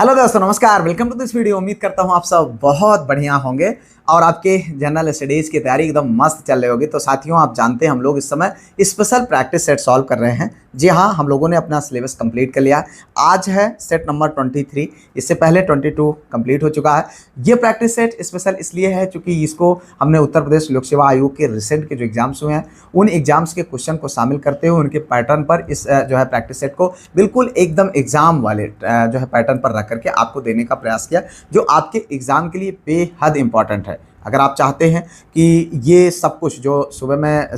Hello दोस्तों, नमस्कार। Welcome to this video. उम्मीद करता हूं आप सब बहुत बढ़िया होंगे और आपके जनरल स्टडीज की तैयारी एकदम मस्त चल रही होगी। तो साथियों, आप जानते हैं हम लोग इस समय स्पेशल प्रैक्टिस सेट सॉल्व कर रहे हैं। जी हाँ, हम लोगों ने अपना सिलेबस कंप्लीट कर लिया। आज है सेट नंबर 23। इससे पहले 22 कंप्लीट हो चुका है। ये प्रैक्टिस सेट स्पेशल इसलिए है क्योंकि इसको हमने उत्तर प्रदेश लोक सेवा आयोग के रिसेंट के जो एग्जाम्स हुए हैं उन एग्जाम्स के क्वेश्चन को शामिल करते हुए उनके पैटर्न पर इस जो है प्रैक्टिस सेट को बिल्कुल एकदम एग्जाम वाले जो है पैटर्न पर रख करके आपको देने का प्रयास किया, जो आपके एग्जाम के लिए बेहद इंपॉर्टेंट है। अगर आप चाहते हैं कि ये सब कुछ जो सुबह में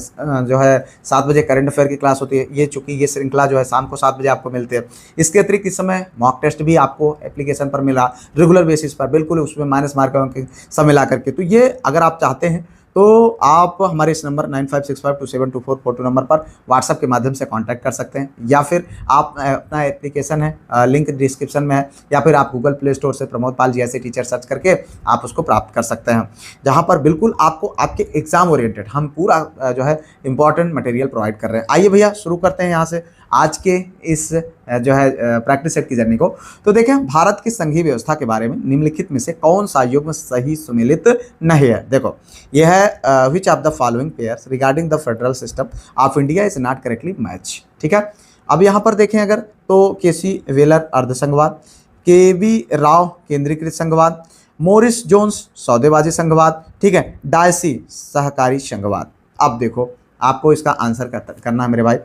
जो है 7 बजे करंट अफेयर की क्लास होती है, ये चूंकि ये श्रृंखला जो है शाम को 7 बजे आपको मिलती है। इसके अतिरिक्त इस समय मॉक टेस्ट भी आपको एप्लीकेशन पर मिला, रेगुलर बेसिस पर, बिल्कुल उसमें माइनस मार्कों के सब मिला करके। तो ये अगर आप चाहते हैं तो आप हमारे इस नंबर 9565272442 नंबर पर व्हाट्सएप के माध्यम से कांटेक्ट कर सकते हैं, या फिर आप अपना एप्लीकेशन है, लिंक डिस्क्रिप्शन में है, या फिर आप गूगल प्ले स्टोर से प्रमोद पाल जी ऐसे टीचर सर्च करके आप उसको प्राप्त कर सकते हैं, जहां पर बिल्कुल आपको आपके एग्जाम ओरिएंटेड हम पूरा जो है इंपॉर्टेंट मटेरियल प्रोवाइड कर रहे हैं। आइए भैया शुरू करते हैं यहाँ से आज के इस जो है प्रैक्टिस सेट की जर्नी को। तो देखें, भारत की संघीय व्यवस्था के बारे में निम्नलिखित में से कौन सा युग्म सही सुमेलित नहीं है। देखो, यह है विच of the following pairs regarding the federal system of India is not correctly match. ठीक है, अब यहाँ पर देखें अगर तो केसी वेलर अर्धसंघवाद, केवी राव केंद्रीकृत संघवाद, मोरिस जोन्स सौदेबाजी संघवाद, ठीक है, डायसी सहकारी संघवाद। अब देखो, आपको इसका आंसर करना है मेरे भाई।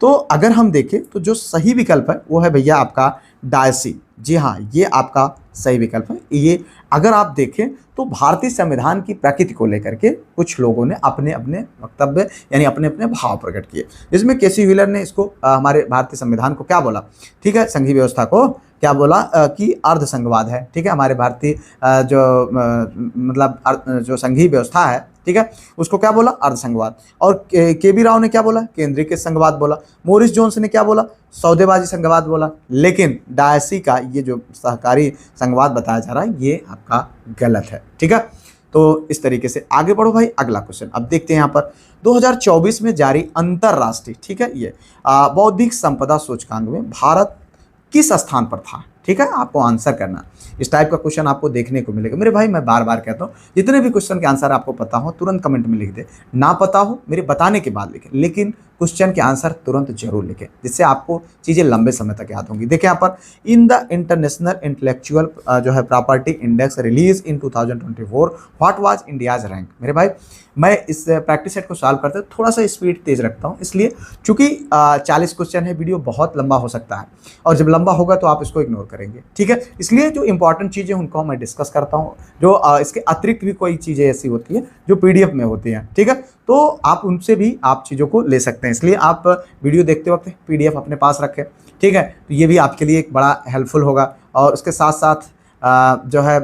तो अगर हम देखें तो जो सही विकल्प है वो है भैया आपका डायसी। जी हाँ, ये आपका सही विकल्प है। ये अगर आप देखें तो भारतीय संविधान की प्रकृति को लेकर के कुछ लोगों ने अपने अपने वक्तव्य यानी अपने अपने भाव प्रकट किए, जिसमें केसी व्हीलर ने इसको हमारे भारतीय संविधान को क्या बोला, ठीक है, संघीय व्यवस्था को क्या बोला कि अर्धसंघवाद है। ठीक है, हमारे भारतीय जो मतलब जो संघीय व्यवस्था है, ठीक है, उसको क्या बोला, अर्धसंघवाद। और केबी राव ने क्या बोला, केंद्रीकृत संघवाद बोला। मोरिस जोन्स ने क्या बोला, सौदेबाजी संघवाद बोला। लेकिन डायसी का ये जो सहकारी संघवाद बताया जा रहा है ये आपका गलत है। ठीक है, तो इस तरीके से आगे बढ़ो भाई। अगला क्वेश्चन अब देखते हैं यहाँ पर 2024 में जारी अंतरराष्ट्रीय, ठीक है, ये बौद्धिक संपदा सूचकांक में भारत किस स्थान पर था। ठीक है, आपको आंसर करना। इस टाइप का क्वेश्चन आपको देखने को मिलेगा मेरे भाई। मैं बार बार कहता हूँ, जितने भी क्वेश्चन के आंसर आपको पता हो तुरंत कमेंट में लिख दे, ना पता हो मेरे बताने के बाद लिखें, लेकिन क्वेश्चन के आंसर तुरंत जरूर लिखें, जिससे आपको चीज़ें लंबे समय तक याद होंगी। देखिए यहाँ पर, इन द इंटरनेशनल इंटेलेक्चुअल जो है property index release in 2024 what was India's rank. मेरे भाई, मैं इस प्रैक्टिस सेट को सॉल्व करते थोड़ा सा स्पीड तेज रखता हूँ, इसलिए चूंकि 40 क्वेश्चन है, वीडियो बहुत लंबा हो सकता है और जब लंबा होगा तो आप इसको इग्नोर करेंगे। ठीक है, इसलिए जो इंपॉर्टेंट चीज़ें उनको मैं डिस्कस करता हूँ, जो इसके अतिरिक्त भी कोई चीज़ें ऐसी होती है जो PDF में होती हैं, ठीक है, तो आप उनसे भी आप चीज़ों को ले सकते हैं। इसलिए आप वीडियो देखते वक्त PDF अपने पास रखें। ठीक है, तो ये भी आपके लिए एक बड़ा हेल्पफुल होगा। और उसके साथ साथ जो है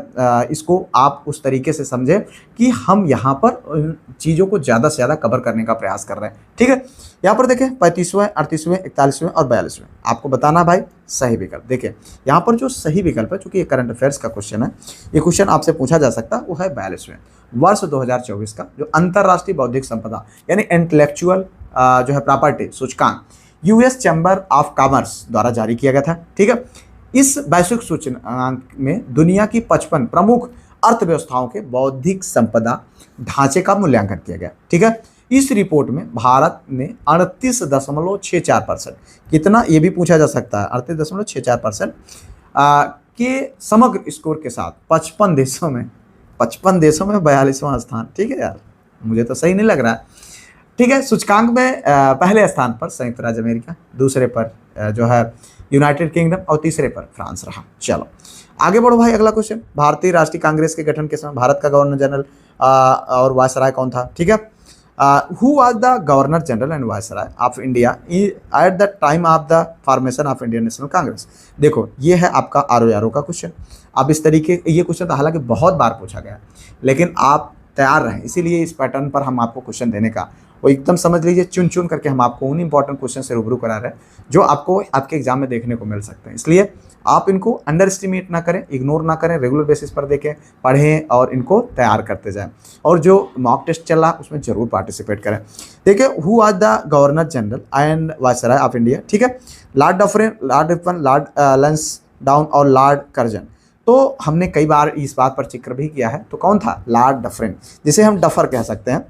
इसको आप उस तरीके से समझें कि हम यहाँ पर चीज़ों को ज़्यादा से ज़्यादा कवर करने का प्रयास कर रहे हैं। ठीक है, यहाँ पर देखें 35वें, 38वें, 41वें और 42वें आपको बताना भाई सही विकल्प। देखिए यहाँ पर जो सही विकल्प है, चूंकि ये करंट अफेयर्स का क्वेश्चन है, ये क्वेश्चन आपसे पूछा जा सकता है, वो है 42वें वर्ष 2024 का जो अंतर्राष्ट्रीय बौद्धिक संपदा यानी इंटेलेक्चुअल जो है प्रॉपर्टी सूचकांक US चैम्बर ऑफ कॉमर्स द्वारा जारी किया गया था। ठीक है, इस वैश्विक सूचकांक में दुनिया की 55 प्रमुख अर्थव्यवस्थाओं के बौद्धिक संपदा ढांचे का मूल्यांकन किया गया। ठीक है, इस रिपोर्ट में भारत ने 38.64%, कितना ये भी पूछा जा सकता है, 38.64% के समग्र स्कोर के साथ 55 देशों में 42वां स्थान। ठीक है यार, मुझे तो सही नहीं लग रहा है। ठीक है, सूचकांक में पहले स्थान पर संयुक्त राज्य अमेरिका, दूसरे पर जो है यूनाइटेड किंगडम और तीसरे पर फ्रांस रहा। चलो आगे बढ़ो भाई। अगला क्वेश्चन, भारतीय राष्ट्रीय कांग्रेस के गठन के समय भारत का गवर्नर जनरल और वायसराय कौन था। ठीक है, who was the governor general and viceroy of India at the time of the formation of Indian national Congress. देखो ये है आपका RO का क्वेश्चन। अब इस तरीके ये क्वेश्चन तो हालांकि बहुत बार पूछा गया, लेकिन आप तैयार रहें, इसीलिए इस पैटर्न पर हम आपको क्वेश्चन देने का वो एकदम समझ लीजिए, चुन चुन करके हम आपको उन इंपॉर्टेंट क्वेश्चन से रूबरू करा रहे हैं जो आपको आपके एग्जाम में देखने को मिल सकते हैं। इसलिए आप इनको अंडर एस्टिमेट ना करें, इग्नोर ना करें, रेगुलर बेसिस पर देखें, पढ़ें और इनको तैयार करते जाएं। और जो मॉक टेस्ट चल रहा है उसमें जरूर पार्टिसिपेट करें। देखिए, who was the governor general and viceroy of India. ठीक है, Lord Dufferin, Lord Ripon, Lord lens down और लॉर्ड कर्जन। तो हमने कई बार इस बात पर जिक्र भी किया है। तो कौन था? लॉर्ड डफरिन, जिसे हम डफर कह सकते हैं।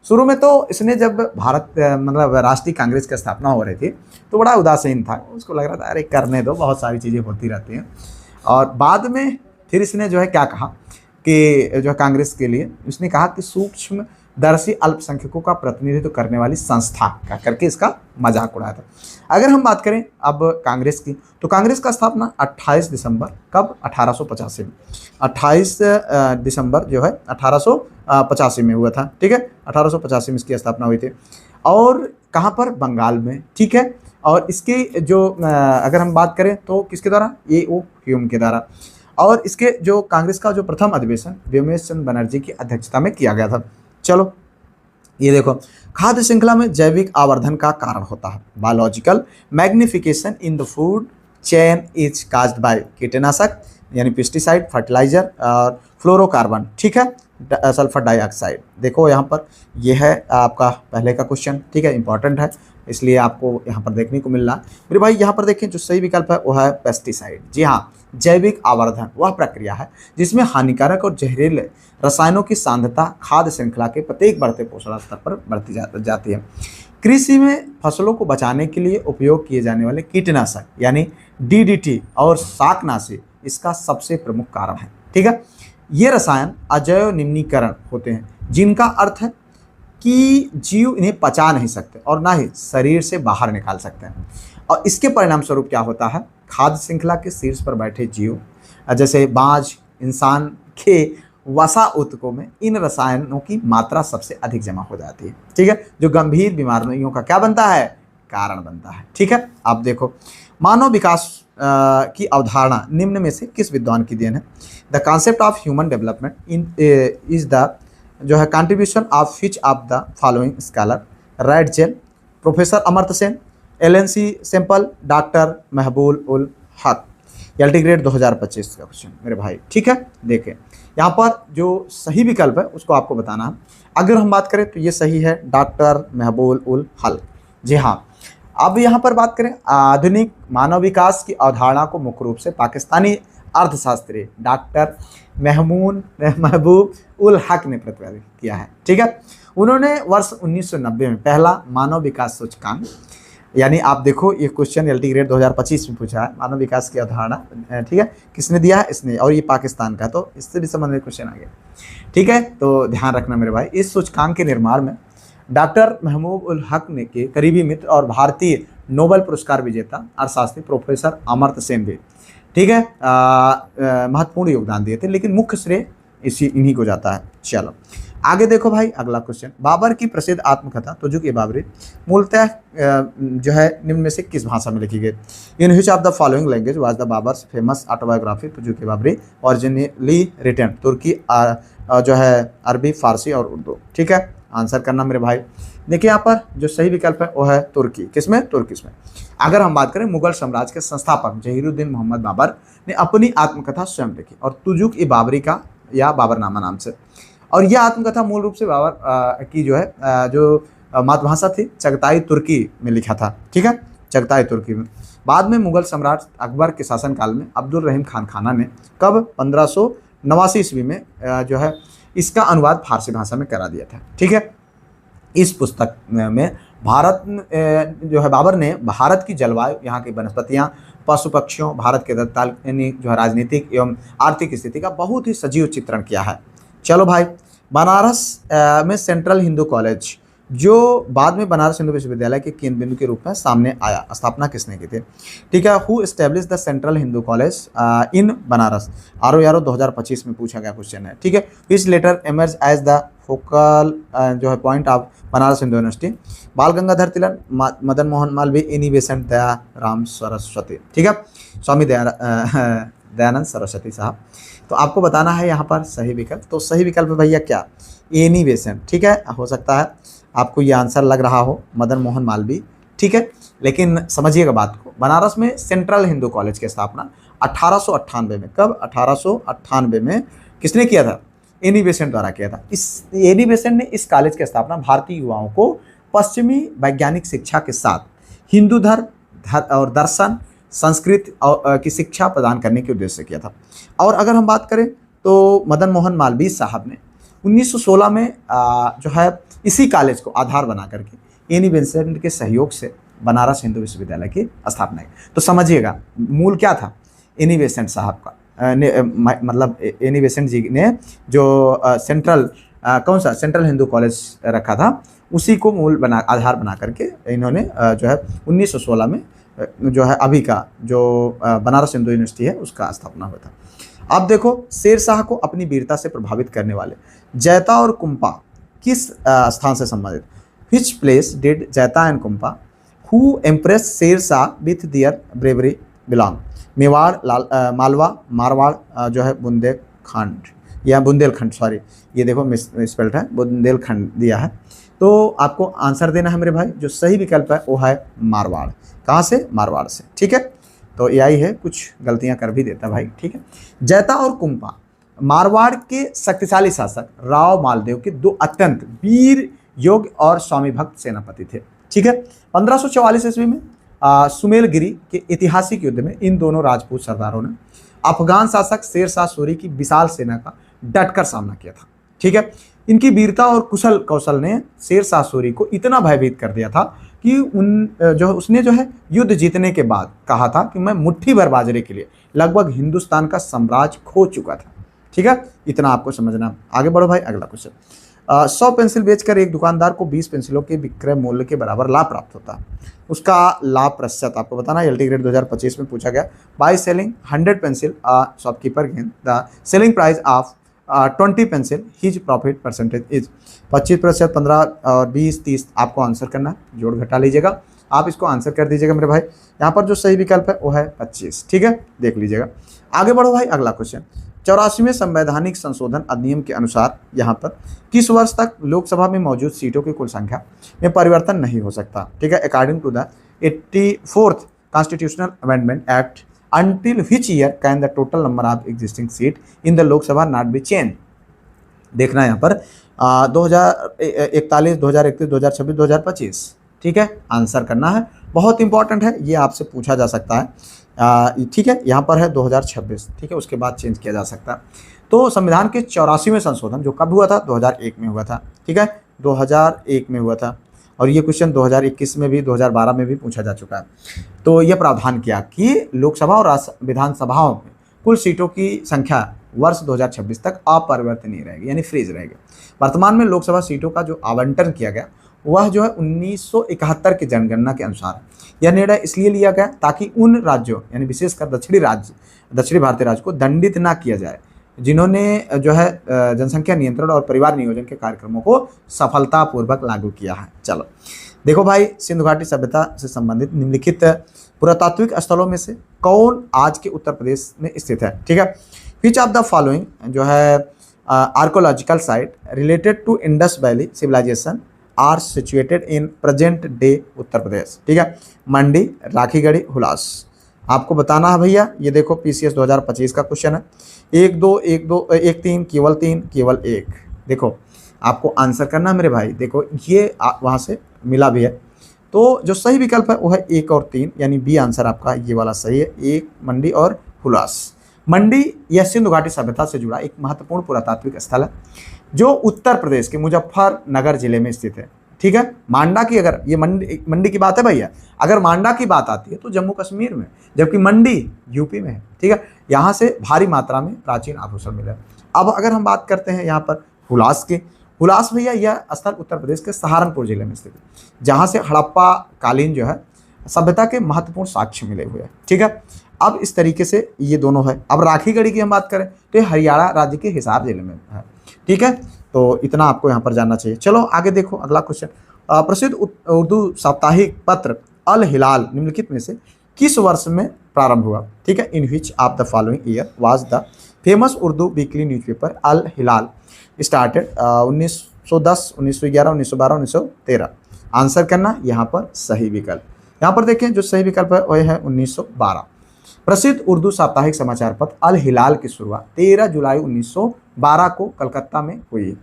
शुरू में तो इसने जब भारत मतलब राष्ट्रीय कांग्रेस की स्थापना हो रही थी तो बड़ा उदासीन था, उसको लग रहा था अरे करने दो, बहुत सारी चीज़ें होती रहती हैं। और बाद में फिर इसने जो है क्या कहा कि जो कांग्रेस के लिए उसने कहा कि सूक्ष्म दर्शी अल्पसंख्यकों का प्रतिनिधित्व करने वाली संस्था का करके इसका मजाक उड़ाया था। अगर हम बात करें अब कांग्रेस की, तो कांग्रेस का स्थापना 28 दिसंबर कब? 1885 में। 28 दिसंबर जो है 1885 में हुआ था। ठीक है, 1885 में इसकी स्थापना हुई थी। और कहाँ पर? बंगाल में। ठीक है, और इसकी जो अगर हम बात करें तो किसके द्वारा? ए.ओ. ह्यूम के द्वारा। और इसके जो कांग्रेस का जो प्रथम अधिवेशन व्योमेश चंद्र बनर्जी की अध्यक्षता में किया गया था। चलो ये देखो, खाद्य श्रृंखला में जैविक आवर्धन का कारण होता है। Biological magnification in the food chain is caused by कीटनाशक यानी पेस्टिसाइड, फर्टिलाइजर और फ्लोरोकार्बन। ठीक है, सल्फर डाइऑक्साइड। देखो यहाँ पर यह है आपका पहले का क्वेश्चन। ठीक है, इंपॉर्टेंट है इसलिए आपको यहाँ पर देखने को मिल रहा है। मेरे भाई यहाँ पर देखें जो सही विकल्प है वो है पेस्टिसाइड। जी हाँ, जैविक आवर्धन वह प्रक्रिया है जिसमें हानिकारक और जहरीले रसायनों की सांद्रता खाद्य श्रृंखला के प्रत्येक बढ़ते पोषण स्तर पर बढ़ती जाती है। कृषि में फसलों को बचाने के लिए उपयोग किए जाने वाले कीटनाशक यानी DDT और शाकनाशी इसका सबसे प्रमुख कारण है। ठीक है, ये रसायन अजैव निम्नीकरण होते हैं जिनका अर्थ है कि जीव इन्हें पचा नहीं सकते और ना ही शरीर से बाहर निकाल सकते हैं। और इसके परिणाम स्वरूप क्या होता है? खाद्य श्रृंखला के शीर्ष पर बैठे जीव जैसे बाज, इंसान के वसा ऊतकों में इन रसायनों की मात्रा सबसे अधिक जमा हो जाती है। ठीक है, जो गंभीर बीमारियों का क्या बनता है? कारण बनता है। ठीक है, आप देखो मानव विकास की अवधारणा निम्न में से किस विद्वान की देन है? The concept of human development in is the जो है contribution of which of the following scholar? Ratzel, professor Amartya Sen, LNC Semple, doctor Mahbub ul हक। एलटी ग्रेड 2025 का क्वेश्चन मेरे भाई। ठीक है, देखें यहाँ पर जो सही विकल्प है उसको आपको बताना है। अगर हम बात करें तो ये सही है, डॉक्टर महबूब उल हक। जी हाँ, अब यहाँ पर बात करें आधुनिक मानव विकास की अवधारणा को मुख्य रूप से पाकिस्तानी अर्थशास्त्री डॉक्टर महबूब उल हक ने प्रतिपादित किया है। ठीक है, उन्होंने वर्ष 1990 में पहला मानव विकास सूचकांक यानी आप देखो ये क्वेश्चन एलटी ग्रेड 2025 में पूछा है, मानव विकास की अवधारणा। ठीक है, किसने दिया है? इसने, और ये पाकिस्तान का, तो इससे भी संबंधित क्वेश्चन आ गया। ठीक है, तो ध्यान रखना मेरे भाई, इस सूचकांक के निर्माण में डॉक्टर महबूब उल हक ने के करीबी मित्र और भारतीय नोबेल पुरस्कार विजेता अर्थशास्त्री प्रोफेसर अमर्त्य सेन भी, ठीक है, महत्वपूर्ण योगदान दिए थे, लेकिन मुख्य श्रेय इन्हीं को जाता है। चलो आगे देखो भाई, अगला क्वेश्चन, बाबर की प्रसिद्ध आत्मकथा तुजुक-ए-बाबरी मूलतः जो है निम्न में से किस भाषा में लिखी गई? In which of the following language was the Babur's famous autobiography Tuzuk-e-Baburi originally written? तुर्की, जो है अरबी, फारसी और उर्दू। ठीक है, आंसर करना मेरे भाई। देखिए यहाँ पर जो सही विकल्प है वो है तुर्की। किसमें? तुर्की में। अगर हम बात करें, मुगल साम्राज्य के संस्थापक जहीरुद्दीन मोहम्मद बाबर ने अपनी आत्मकथा स्वयं लिखी और तुजुक-ए-बाबरी का या बाबरनामा नाम से। और यह आत्मकथा मूल रूप से बाबर की जो है जो मातृभाषा थी चगताई तुर्की में लिखा था। ठीक है, चगताई तुर्की में। बाद में मुगल सम्राट अकबर के शासनकाल में अब्दुल रहीम खान खाना ने कब 1589 ईस्वी में जो है इसका अनुवाद फारसी भाषा में करा दिया था। ठीक है, इस पुस्तक में भारत जो है बाबर ने भारत की जलवायु, यहाँ की वनस्पतियाँ, पशु पक्षियों, भारत के तत्कालीन जो है राजनीतिक एवं आर्थिक स्थिति का बहुत ही सजीव चित्रण किया है। चलो भाई, बनारस में सेंट्रल हिंदू कॉलेज जो बाद में बनारस हिंदू विश्वविद्यालय के केंद्र बिंदु के रूप में सामने आया, स्थापना किसने की थी? ठीक है, who establish the central Hindu college in Banaras? आरो यारो 2025 में पूछा गया क्वेश्चन है। ठीक है, which later emerge as the focal जो है point of Banaras Hindu University? Bal Gangadhar Tilak, Madan Mohan Malaviya, Annie Besant Dayaram Saraswati. ठीक है, स्वामी दयानंद सरस्वती साहब। तो आपको बताना है यहाँ पर सही विकल्प। तो सही विकल्प भैया क्या? Annie Besant. ठीक है, हो सकता है आपको ये आंसर लग रहा हो मदन मोहन मालवीय। ठीक है, लेकिन समझिएगा बात को, बनारस में सेंट्रल हिंदू कॉलेज की स्थापना 1898 में, कब? 1898 में किसने किया था? एनी बेसेंट द्वारा किया था। इस एनी बेसेंट ने इस कॉलेज की स्थापना भारतीय युवाओं को पश्चिमी वैज्ञानिक शिक्षा के साथ हिंदू धर्म और दर्शन, संस्कृत की शिक्षा प्रदान करने के उद्देश्य से किया था। और अगर हम बात करें तो मदन मोहन मालवीय साहब ने 1916 में जो है इसी कॉलेज को आधार बना करके एनी बेसेंट के सहयोग से बनारस हिंदू विश्वविद्यालय की स्थापना की। तो समझिएगा मूल क्या था एनी बेसेंट साहब का, मतलब एनी बेसेंट जी ने जो सेंट्रल कौन सा सेंट्रल हिंदू कॉलेज रखा था उसी को मूल आधार बना करके इन्होंने जो है 1916 में जो है अभी का जो बनारस हिंदू यूनिवर्सिटी है उसका स्थापना हुआ था। अब देखो शेर शाह को अपनी वीरता से प्रभावित करने वाले जैता और कुंपा किस स्थान से संबंधित? Which place did Jaita and Kumpa who impress Sher Shah with their bravery belong? Mewar, Malwa, Marwar जो है बुंदेलखंड या बुंदेलखंड, सॉरी ये देखो मिसस्पेल्ड है, बुंदेलखंड दिया है। तो आपको आंसर देना है मेरे भाई, जो सही विकल्प है वो है मारवाड़। कहाँ से? मारवाड़ से। ठीक है, तो यही है, कुछ गलतियां कर भी देता भाई। ठीक है, जैता और कुंपा मारवाड़ के शक्तिशाली शासक राव मालदेव के दो अत्यंत वीर योग्य और स्वामी भक्त सेनापति थे। ठीक है, 1544 ईस्वी में सुमेलगिरी के ऐतिहासिक युद्ध में इन दोनों राजपूत सरदारों ने अफगान शासक शेर शाह सूरी की विशाल सेना का डटकर सामना किया था। ठीक है, इनकी वीरता और कुशल कौशल ने शेर शाह सूरी को इतना भयभीत कर दिया था कि उसने जो है युद्ध जीतने के बाद कहा था कि मैं मुट्ठी भर बाजरे के लिए लगभग हिंदुस्तान का साम्राज्य खो चुका था। ठीक है, इतना आपको समझना। आगे बढ़ो भाई, अगला क्वेश्चन। 100 पेंसिल बेचकर एक दुकानदार को 20 पेंसिलों के विक्रय मूल्य के बराबर लाभ प्राप्त होता है। उसका लाभ प्रतिशत आपको बताना। एलटी ग्रेड 2025 में पूछा गया। By selling 100 pencil shopkeeper gain the selling price of 20 pencil his profit percentage is 25%, 15 और 20, 30 आपको आंसर करना है, जोड़ घटा लीजिएगा। आप इसको आंसर कर दीजिएगा मेरे भाई। यहाँ पर जो सही विकल्प है वो है 25। ठीक है, देख लीजिएगा। आगे बढ़ो भाई, अगला क्वेश्चन। 84वें संवैधानिक संशोधन अधिनियम के अनुसार यहाँ पर किस वर्ष तक लोकसभा में मौजूद सीटों की कुल संख्या में परिवर्तन नहीं हो सकता? ठीक है, according to the 84th constitutional amendment act until which year can the total number of existing seat in the Lok Sabha not be changed? देखना है यहाँ पर 2041, 2031, 2026, 2025। ठीक है, आंसर करना है, बहुत इंपॉर्टेंट है, ये आपसे पूछा जा सकता है। ठीक है, यहाँ पर है 2026। ठीक है, उसके बाद चेंज किया जा सकता है। तो संविधान के 84वें संशोधन जो कब हुआ था? 2001 में हुआ था। ठीक है, 2001 में हुआ था। और ये क्वेश्चन 2021 में भी, 2012 में भी पूछा जा चुका है। तो यह प्रावधान किया कि लोकसभा और विधानसभाओं में कुल सीटों की संख्या वर्ष 2026 तक अपरिवर्तनीय रहेगी, यानी फ्रीज रहेगी। वर्तमान में लोकसभा सीटों का जो आवंटन किया गया वह जो है 1971 की जनगणना के अनुसार। यह निर्णय इसलिए लिया गया ताकि उन राज्यों यानी विशेषकर दक्षिणी भारतीय राज्य को दंडित ना किया जाए जिन्होंने जो है जनसंख्या नियंत्रण और परिवार नियोजन के कार्यक्रमों को सफलतापूर्वक लागू किया है। चलो देखो भाई, सिंधु घाटी सभ्यता से संबंधित निम्नलिखित पुरातात्विक स्थलों में से कौन आज के उत्तर प्रदेश में स्थित है? ठीक है, विच ऑफ द फॉलोइंग जो है archaeological site related to Indus Valley Civilisation are situated in present day Uttar Pradesh? ठीक है, मंडी, राखीगढ़ी, हुलास। आपको बताना है भैया, ये देखो पीसीएस 2025 का क्वेश्चन है। 1 2 1 2 1 3 केवल 3 केवल 1। देखो आपको आंसर करना है मेरे भाई। देखो ये वहाँ से मिला भी है, तो जो सही विकल्प है वो है 1 और 3, यानी बी आंसर आपका ये वाला सही है। 1 मंडी और हुलास। मंडी यह सिंधु घाटी सभ्यता से जुड़ा एक महत्वपूर्ण पुरातात्विक स्थल है जो उत्तर प्रदेश के मुजफ्फरनगर जिले में स्थित है। ठीक है, मांडा की अगर ये मंडी की बात है भैया, अगर मांडा की बात आती है तो जम्मू कश्मीर में, जबकि मंडी यूपी में है। ठीक है, यहाँ से भारी मात्रा में प्राचीन आभूषण मिले। अब अगर हम बात करते हैं यहाँ पर हुलास की, हुलास भैया यह स्थल उत्तर प्रदेश के सहारनपुर जिले में स्थित है, जहाँ से हड़प्पा कालीन जो है सभ्यता के महत्वपूर्ण साक्ष्य मिले हुए हैं। ठीक है, अब इस तरीके से ये दोनों है। अब राखीगढ़ी की हम बात करें तो ये हरियाणा राज्य के हिसार जिले में है। ठीक है, तो इतना आपको यहाँ पर जानना चाहिए। चलो आगे देखो, अगला क्वेश्चन। प्रसिद्ध उर्दू साप्ताहिक पत्र अल हिलाल निम्नलिखित में से किस वर्ष में प्रारंभ हुआ? ठीक है, in which of the following year was the famous Urdu weekly newspaper Al Hilal started? 1910, 1911, 1912, 1913। Answer करना यहाँ पर सही विकल्प। यहाँ पर देखें जो सही विकल्प है वह है 1912। प्रसिद्ध उर्दू साप्ताहिक समाचार पत्र अल हिलाल की शुरुआत 13 जुलाई 1912 को कलकत्ता में हुई।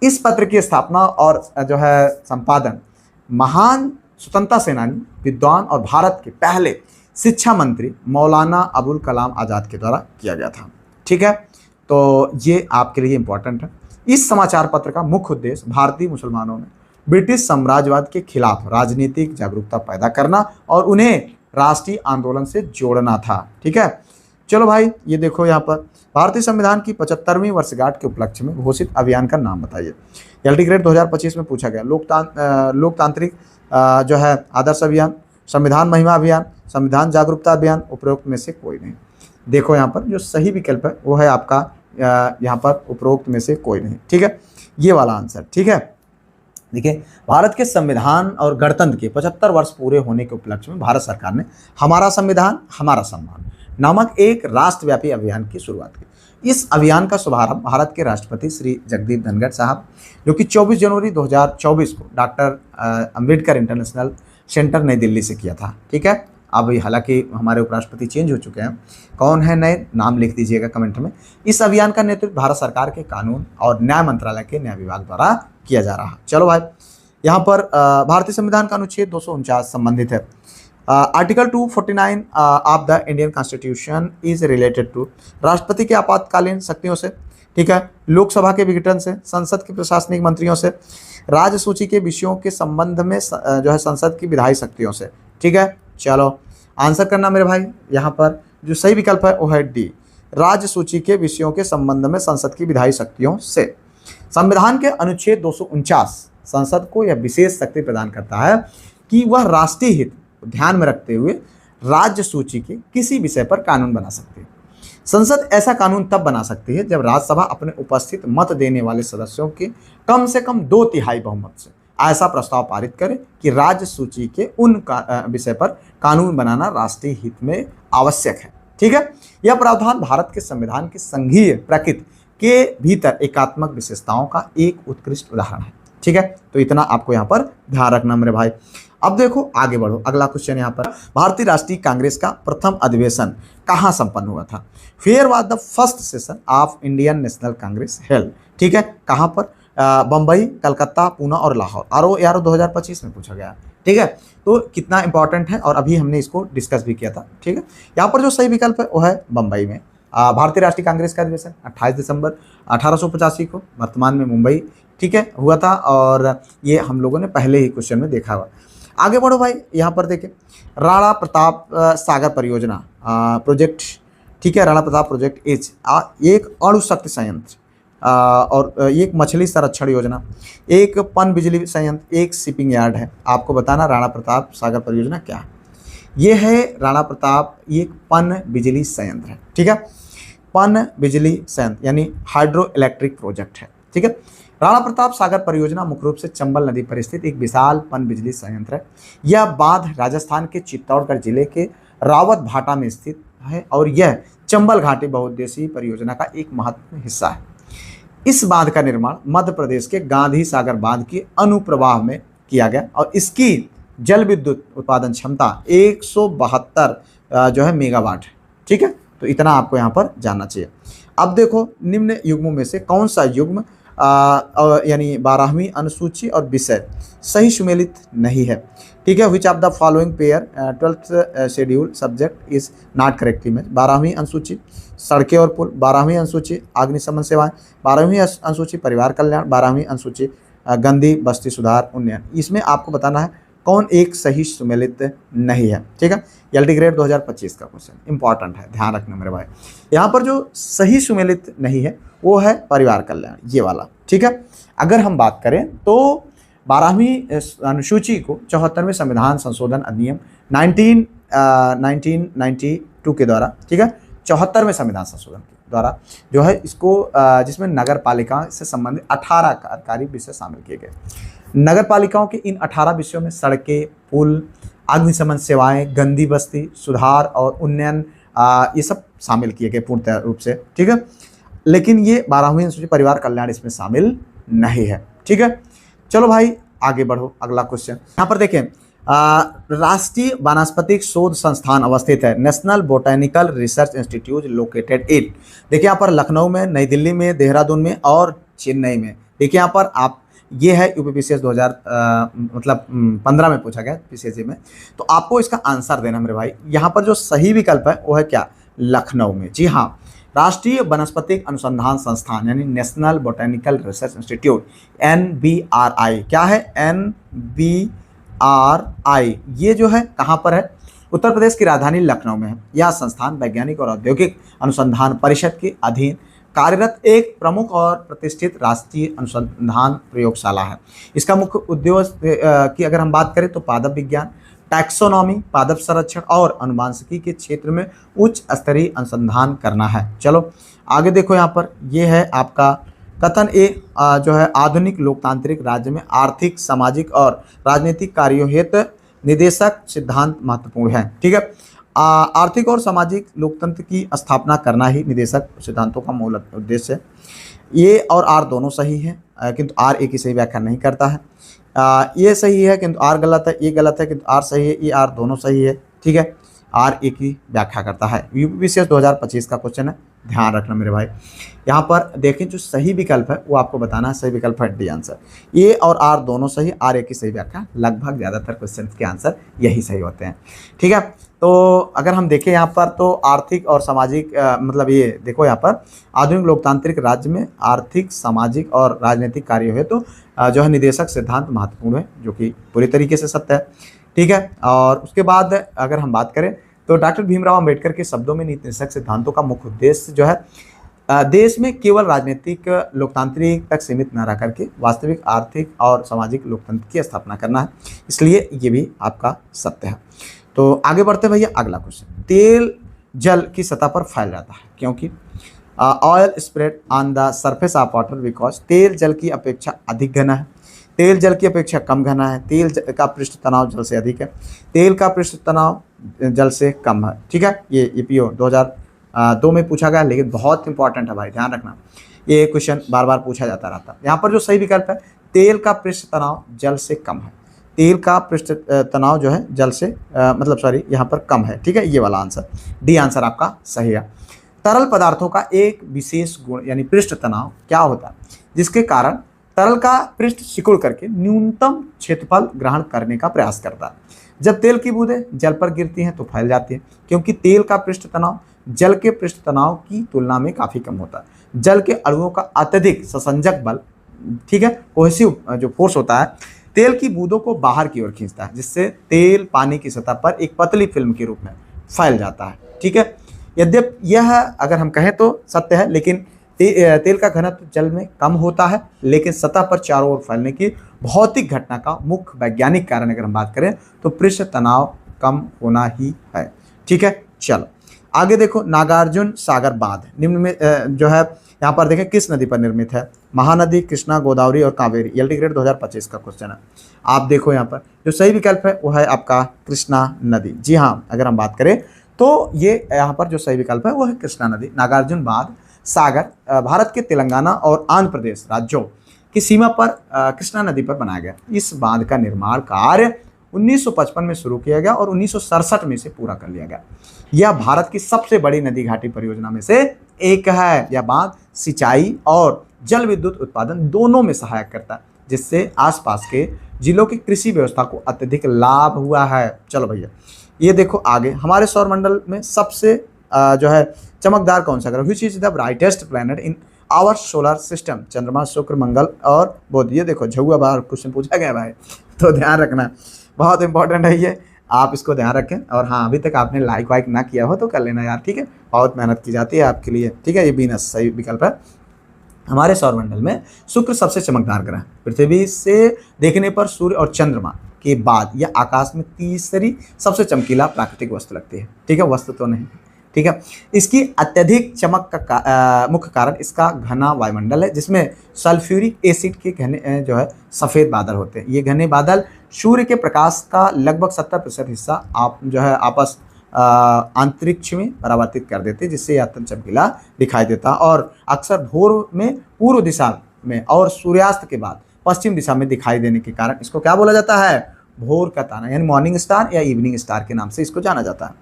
इस पत्र की स्थापना और जो है संपादन महान स्वतंत्रता सेनानी, विद्वान और भारत के पहले शिक्षा मंत्री मौलाना अबुल कलाम आज़ाद के द्वारा किया गया था। ठीक है, तो ये आपके लिए इंपॉर्टेंट है। इस समाचार पत्र का मुख्य उद्देश्य भारतीय मुसलमानों में ब्रिटिश साम्राज्यवाद के खिलाफ राजनीतिक जागरूकता पैदा करना और उन्हें राष्ट्रीय आंदोलन से जोड़ना था। ठीक है, चलो भाई ये देखो यहाँ पर भारतीय संविधान की 75वीं वर्षगांठ के उपलक्ष्य में घोषित अभियान का नाम बताइए। एलटी ग्रेड 2025 में पूछा गया। लोकतांत्रिक जो है आदर्श अभियान, संविधान महिमा अभियान, संविधान जागरूकता अभियान, उपरोक्त में से कोई नहीं। देखो यहाँ पर जो सही विकल्प है वो है आपका यहाँ पर उपरोक्त में से कोई नहीं। ठीक है, ये वाला आंसर। ठीक है, देखिए भारत के संविधान और गणतंत्र के 75 वर्ष पूरे होने के उपलक्ष्य में भारत सरकार ने हमारा संविधान हमारा सम्मान नामक एक राष्ट्रव्यापी अभियान की शुरुआत की। इस अभियान का शुभारंभ भारत के राष्ट्रपति श्री जगदीप धनखड़ साहब, जो कि 24 जनवरी 2024 को डॉक्टर अंबेडकर इंटरनेशनल सेंटर नई दिल्ली से किया था। ठीक है, अब हालांकि हमारे उपराष्ट्रपति चेंज हो चुके हैं, कौन है नए नाम लिख दीजिएगा कमेंट में। इस अभियान का नेतृत्व भारत सरकार के कानून और न्याय मंत्रालय के न्याय विभाग द्वारा किया जा रहा है। चलो भाई यहाँ पर भारतीय संविधान का अनुच्छेद 249 संबंधित है। Article 249 of the Indian constitution is related to राष्ट्रपति के आपातकालीन शक्तियों से, ठीक है, लोकसभा के विघटन से, संसद के प्रशासनिक मंत्रियों से, राज्य सूची के विषयों के संबंध में जो है संसद की विधायी शक्तियों से। ठीक है, चलो आंसर करना मेरे भाई। यहाँ पर जो सही विकल्प है वो है डी, राज्य सूची के विषयों के संबंध में संसद की विधायी शक्तियों से। संविधान के अनुच्छेद 249 संसद को यह विशेष शक्ति प्रदान करता है कि वह राष्ट्रीय हित को ध्यान में रखते हुए राज्य सूची के किसी विषय पर कानून बना सकती है। संसद ऐसा कानून तब बना सकती है जब राज्यसभा अपने उपस्थित मत देने वाले सदस्यों के कम से कम 2/3 बहुमत से ऐसा प्रस्ताव पारित करे कि राज्य सूची के उन विषय पर कानून बनाना राष्ट्रीय हित में आवश्यक है। ठीक है, यह प्रावधान भारत के संविधान की संघीय प्रकृति के भीतर एकात्मक विशेषताओं का एक उत्कृष्ट उदाहरण है। ठीक है, तो इतना आपको यहाँ पर ध्यान रखना मेरे भाई। अब देखो आगे बढ़ो, अगला क्वेश्चन यहाँ पर भारतीय राष्ट्रीय कांग्रेस का प्रथम अधिवेशन कहाँ संपन्न हुआ था? Fair was the first session of Indian national Congress held. ठीक है, कहाँ पर? बम्बई, कलकत्ता, पूना और लाहौर। यारो 2025 में पूछा गया। ठीक है, तो कितना इंपॉर्टेंट है और अभी हमने इसको डिस्कस भी किया था। ठीक है, यहाँ पर जो सही विकल्प है वो है बम्बई में। भारतीय राष्ट्रीय कांग्रेस का अधिवेशन 28 दिसंबर 1885 को वर्तमान में मुंबई, ठीक है, हुआ था और ये हम लोगों ने पहले ही क्वेश्चन में देखा हुआ। आगे बढ़ो भाई, यहाँ पर देखें राणा प्रताप सागर परियोजना प्रोजेक्ट। ठीक है, राणा प्रताप प्रोजेक्ट एक अणु शक्ति संयंत्र और एक मछली संरक्षण योजना, एक पन बिजली संयंत्र, एक शिपिंग यार्ड है। आपको बताना राणा प्रताप सागर परियोजना क्या है। ये है राणा प्रताप, एक पन बिजली संयंत्र है। ठीक है, पन बिजली संयंत्र यानी हाइड्रो इलेक्ट्रिक प्रोजेक्ट है। ठीक है, राणा प्रताप सागर परियोजना मुख्य रूप से चंबल नदी पर स्थित एक विशाल पन बिजली संयंत्र है। यह बांध राजस्थान के चित्तौड़गढ़ जिले के रावत भाटा में स्थित है और यह चंबल घाटी बहुउद्देशीय परियोजना का एक महत्वपूर्ण हिस्सा है। इस बांध का निर्माण मध्य प्रदेश के गांधी सागर बांध के अनुप्रवाह में किया गया और इसकी जल विद्युत उत्पादन क्षमता 172 जो है मेगावाट है। ठीक है, तो इतना आपको यहाँ पर जानना चाहिए। अब देखो निम्न युग्मों में से कौन सा युग्म यानी 12वीं अनुसूची और विषय सही सुमेलित नहीं है। ठीक है, विच of the following pair 12th schedule subject is not correct image. 12वीं अनुसूची सड़कें और पुल, 12वीं अनुसूची अग्निशमन सेवाएं, 12वीं अनुसूची परिवार कल्याण, 12वीं अनुसूची गंदी बस्ती सुधार उन्नयन। इसमें आपको बताना है कौन एक सही सुमेलित नहीं है। ठीक है, एलटी ग्रेड 2025 का क्वेश्चन इंपॉर्टेंट है, ध्यान रखना मेरे भाई। यहाँ पर जो सही सुमेलित नहीं है वो है परिवार कल्याण, ये वाला। ठीक है, अगर हम बात करें तो 12वीं अनुसूची को 74वें संविधान संशोधन अधिनियम 1992 के द्वारा, ठीक है, 74वें संविधान संशोधन के द्वारा जो है इसको जिसमें नगर पालिका से संबंधित 18 कार्यकारी विषय शामिल किए गए। नगर पालिकाओं के इन 18 विषयों में सड़कें, पुल, अग्निशमन सेवाएं, गंदी बस्ती सुधार और उन्नयन ये सब शामिल किए गए पूर्ण रूप से। ठीक है, लेकिन ये 12वीं अनुसूची परिवार कल्याण इसमें शामिल नहीं है। ठीक है, चलो भाई आगे बढ़ो, अगला क्वेश्चन यहाँ पर देखें। राष्ट्रीय वानस्पतिक शोध संस्थान अवस्थित है। National botanical research institute located देखिए यहाँ पर लखनऊ में, नई दिल्ली में, देहरादून में और चेन्नई में। देखिए यहाँ पर आप ये है यूपीपीसीएस 2000 मतलब 15 में पूछा गया पीसीएससी में। तो आपको इसका आंसर देना मेरे भाई। यहाँ पर जो सही विकल्प है वो है क्या, लखनऊ में। जी हाँ, राष्ट्रीय वनस्पतिक अनुसंधान संस्थान यानी national botanical research institute, NBRI। क्या है, NBRI। ये जो है कहाँ पर है, उत्तर प्रदेश की राजधानी लखनऊ में है। यह संस्थान वैज्ञानिक और औद्योगिक अनुसंधान परिषद के अधीन कार्यरत एक प्रमुख और प्रतिष्ठित राष्ट्रीय अनुसंधान प्रयोगशाला है। इसका मुख्य उद्देश्य की अगर हम बात करें तो पादप विज्ञान, टैक्सोनॉमी, पादप संरक्षण और अनुवांशिकी के क्षेत्र में उच्च स्तरीय अनुसंधान करना है। चलो आगे देखो, यहाँ पर ये है आपका कथन ए जो है आधुनिक लोकतांत्रिक राज्य में आर्थिक, सामाजिक और राजनीतिक कार्यों हेतु निदेशक सिद्धांत महत्वपूर्ण है। ठीक है, आर्थिक और सामाजिक लोकतंत्र की स्थापना करना ही निदेशक सिद्धांतों का मूल उद्देश्य है। ये और आर दोनों सही है, किंतु आर एक ही सही व्याख्या नहीं करता है। ये सही है किंतु आर गलत है, ये गलत है किंतु आर सही है, ये आर दोनों सही है। ठीक है, आर एक ही व्याख्या करता है। यूपीपीसीएस 2025 का क्वेश्चन है, ध्यान रखना मेरे भाई। यहाँ पर देखें जो सही विकल्प है वो आपको बताना है, सही विकल्प है डी आंसर। ए और आर दोनों सही, आर एक ही सही व्याख्या। लगभग ज़्यादातर क्वेश्चन के आंसर यही सही होते हैं। ठीक है, तो अगर हम देखें यहाँ पर तो आर्थिक और सामाजिक मतलब ये देखो यहाँ पर आधुनिक लोकतांत्रिक राज्य में आर्थिक, सामाजिक और राजनीतिक कार्यों हेतु जो है निदेशक सिद्धांत महत्वपूर्ण है, जो कि पूरी तरीके से सत्य है। ठीक है, और उसके बाद अगर हम बात करें तो डॉक्टर भीमराव अंबेडकर के शब्दों में नीति निदेशक सिद्धांतों का मुख्य उद्देश्य जो है देश में केवल राजनीतिक लोकतांत्रिक तक सीमित न रह करके वास्तविक आर्थिक और सामाजिक लोकतंत्र की स्थापना करना है, इसलिए ये भी आपका सत्य है। तो आगे बढ़ते भैया, अगला क्वेश्चन। तेल जल की सतह पर फैल जाता है क्योंकि oil spread on the surface of water because तेल जल की अपेक्षा अधिक घना है, तेल जल की अपेक्षा कम घना है, तेल का पृष्ठ तनाव जल से अधिक है, तेल का पृष्ठ तनाव जल से कम है। ठीक है, ये ईपीओ 2002 में पूछा गया, लेकिन बहुत इंपॉर्टेंट है भाई, ध्यान रखना। ये क्वेश्चन बार बार पूछा जाता रहता है। यहाँ पर जो सही विकल्प है, तेल का पृष्ठ तनाव जल से कम है, तेल का पृष्ठ तनाव जो है जल से मतलब सॉरी यहाँ पर कम है। ठीक है, ये वाला आंसर डी आंसर आपका सही है। तरल पदार्थों का एक विशेष गुण यानी पृष्ठ तनाव क्या होता है, जिसके कारण तरल का पृष्ठ सिकुड़ करके न्यूनतम क्षेत्रफल ग्रहण करने का प्रयास करता है। जब तेल की बूंदें जल पर गिरती हैं तो फैल जाती है, क्योंकि तेल का पृष्ठ तनाव जल के पृष्ठ तनाव की तुलना में काफ़ी कम होता है। जल के अणुओं का अत्यधिक ससंजक बल, ठीक है, कोहेसिव जो फोर्स होता है, तेल की बूंदों को बाहर की ओर खींचता है, जिससे तेल पानी की सतह पर एक पतली फिल्म के रूप में फैल जाता है। ठीक है, यद्यपि यह अगर हम कहें तो सत्य है, लेकिन तेल का घनत्व जल में कम होता है, लेकिन सतह पर चारों ओर फैलने की भौतिक घटना का मुख्य वैज्ञानिक कारण अगर हम बात करें तो पृष्ठ तनाव कम होना ही है। ठीक है, चलो आगे देखो। नागार्जुन सागर बांध निम्न में जो है यहाँ पर देखें किस नदी पर निर्मित है, महानदी, कृष्णा, गोदावरी और कावेरी। एलटी ग्रेड 2025 का क्वेश्चन है। आप देखो यहाँ पर जो सही विकल्प है वो है आपका कृष्णा नदी। जी हाँ, अगर हम बात करें तो ये यहाँ पर जो सही विकल्प है वो है कृष्णा नदी। नागार्जुन बांध सागर भारत के तेलंगाना और आंध्र प्रदेश राज्यों की सीमा पर कृष्णा नदी पर बनाया गया। इस बांध का निर्माण कार्य 1955 में शुरू किया गया और 1967 में से पूरा कर लिया गया। यह भारत की सबसे बड़ी नदी घाटी परियोजना में से एक है। यह बांध सिंचाई और जल विद्युत उत्पादन दोनों में सहायक करता है, जिससे आसपास के जिलों की कृषि व्यवस्था को अत्यधिक लाभ हुआ है। चलो भैया, ये देखो आगे, हमारे सौरमंडल में सबसे जो है चमकदार कौन सा ग्रह, which is the brightest planet in our solar system. चंद्रमा, शुक्र, मंगल और बुध। ये देखो झुआ बार क्वेश्चन पूछा गया भाई, तो ध्यान रखना, बहुत इंपॉर्टेंट है ये, आप इसको ध्यान रखें। और हाँ, अभी तक आपने लाइक वाइक ना किया हो तो कर लेना यार, ठीक है, बहुत मेहनत की जाती है आपके लिए। ठीक है, ये बीनस सही विकल्प है। हमारे सौरमंडल में शुक्र सबसे चमकदार ग्रह, पृथ्वी से देखने पर सूर्य और चंद्रमा के बाद यह आकाश में तीसरी सबसे चमकीला प्राकृतिक वस्तु लगती है। ठीक है, वस्तु तो नहीं, ठीक है। इसकी अत्यधिक चमक का मुख्य कारण इसका घना वायुमंडल है, जिसमें सल्फ्यूरिक एसिड के घने जो है सफ़ेद बादल होते हैं। ये घने बादल सूर्य के प्रकाश का लगभग 70% हिस्सा आप जो है आपस अंतरिक्ष में परावर्तित कर देते हैं, जिससे यह अत्यंत चमकीला दिखाई देता है। और अक्सर भोर में पूर्व दिशा में और सूर्यास्त के बाद पश्चिम दिशा में दिखाई देने के कारण इसको क्या बोला जाता है, भोर का तारा, यानी मॉर्निंग स्टार या इवनिंग स्टार के नाम से इसको जाना जाता है।